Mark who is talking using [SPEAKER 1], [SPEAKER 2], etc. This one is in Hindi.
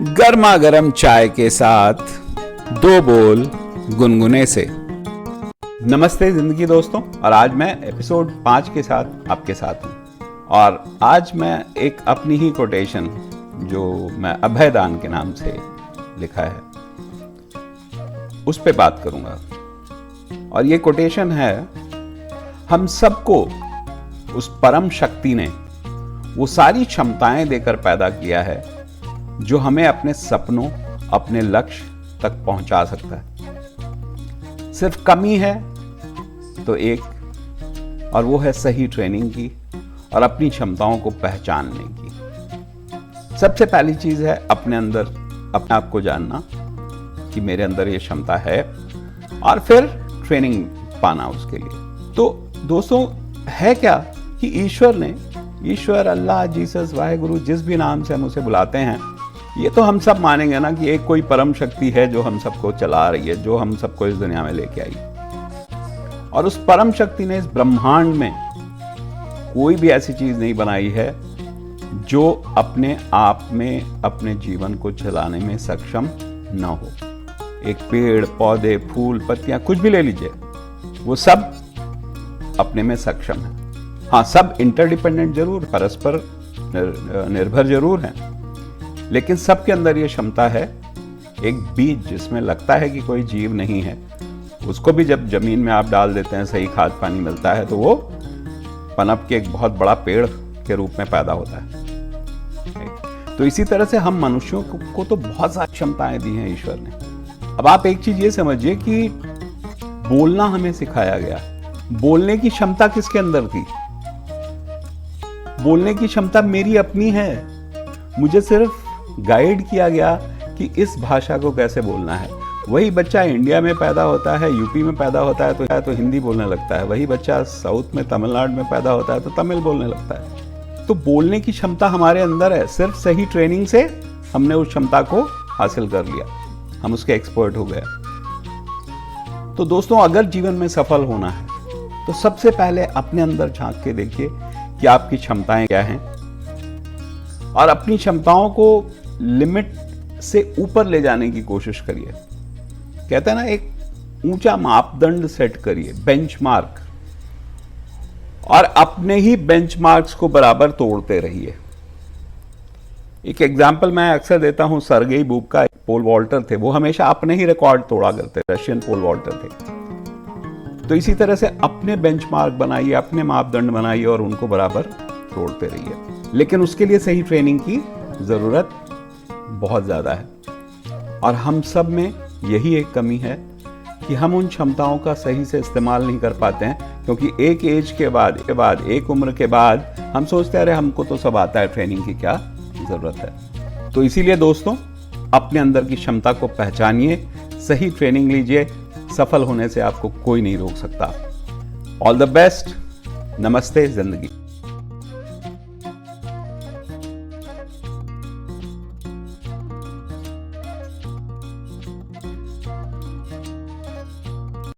[SPEAKER 1] गर्मा गर्म चाय के साथ दो बोल गुनगुने से। नमस्ते जिंदगी दोस्तों, और आज मैं एपिसोड 5 के साथ आपके साथ हूं। और आज मैं एक अपनी ही कोटेशन जो मैं अभयदान के नाम से लिखा है उस पे बात करूंगा। और ये कोटेशन है, हम सबको उस परम शक्ति ने वो सारी क्षमताएं देकर पैदा किया है जो हमें अपने सपनों, अपने लक्ष्य तक पहुंचा सकता है। सिर्फ कमी है तो एक, और वो है सही ट्रेनिंग की और अपनी क्षमताओं को पहचानने की। सबसे पहली चीज है अपने अंदर अपने आप को जानना कि मेरे अंदर ये क्षमता है, और फिर ट्रेनिंग पाना उसके लिए। तो दोस्तों, है क्या कि ईश्वर, अल्लाह, जीसस, वाहेगुरु, जिस भी नाम से हम उसे बुलाते हैं, ये तो हम सब मानेंगे ना कि एक कोई परम शक्ति है जो हम सबको चला रही है, जो हम सबको इस दुनिया में लेके आई। और उस परम शक्ति ने इस ब्रह्मांड में कोई भी ऐसी चीज नहीं बनाई है जो अपने आप में अपने जीवन को चलाने में सक्षम न हो। एक पेड़, पौधे, फूल, पत्तियां, कुछ भी ले लीजिए, वो सब अपने में सक्षम है। हाँ, सब इंटरडिपेंडेंट जरूर, परस्पर निर्भर जरूर हैं, लेकिन सबके अंदर ये क्षमता है। एक बीज जिसमें लगता है कि कोई जीव नहीं है, उसको भी जब जमीन में आप डाल देते हैं, सही खाद पानी मिलता है, तो वो पनप के एक बहुत बड़ा पेड़ के रूप में पैदा होता है। तो इसी तरह से हम मनुष्यों को तो बहुत सारी क्षमताएं दी हैं ईश्वर ने। अब आप एक चीज ये समझिए कि बोलना हमें सिखाया गया। बोलने की क्षमता किसके अंदर थी? बोलने की क्षमता मेरी अपनी है। मुझे सिर्फ गाइड किया गया कि इस भाषा को कैसे बोलना है। वही बच्चा इंडिया में पैदा होता है, यूपी में पैदा होता है तो हिंदी बोलने लगता है। वही बच्चा साउथ में, तमिलनाडु में पैदा होता है तो तमिल बोलने लगता है। तो बोलने की क्षमता हमारे अंदर है। सिर्फ सही ट्रेनिंग से हमने उस क्षमता को हासिल कर लिया, हम उसके एक्सपर्ट हो गए। तो दोस्तों, अगर जीवन में सफल होना है तो सबसे पहले अपने अंदर झांक के देखिए कि आपकी क्षमताएं क्या हैं, और अपनी क्षमताओं को लिमिट से ऊपर ले जाने की कोशिश करिए। कहते हैं ना, एक ऊंचा मापदंड सेट करिए, बेंचमार्क, और अपने ही बेंचमार्क्स को बराबर तोड़ते रहिए। एक एग्जांपल मैं अक्सर देता हूं, सर्गेई बुबका पोल वॉल्टर थे, वो हमेशा अपने ही रिकॉर्ड तोड़ा करते, रशियन पोल वॉल्टर थे। तो इसी तरह से अपने बेंचमार्क बनाइए, अपने मापदंड बनाइए और उनको बराबर तोड़ते रहिए। लेकिन उसके लिए सही ट्रेनिंग की जरूरत बहुत ज्यादा है। और हम सब में यही एक कमी है कि हम उन क्षमताओं का सही से इस्तेमाल नहीं कर पाते हैं, क्योंकि एक एज के बाद एक उम्र के बाद हम सोचते हैं अरे हमको तो सब आता है, ट्रेनिंग की क्या जरूरत है। तो इसीलिए दोस्तों, अपने अंदर की क्षमता को पहचानिए, सही ट्रेनिंग लीजिए। सफल होने से आपको कोई नहीं रोक सकता। All the best. नमस्ते जिंदगी।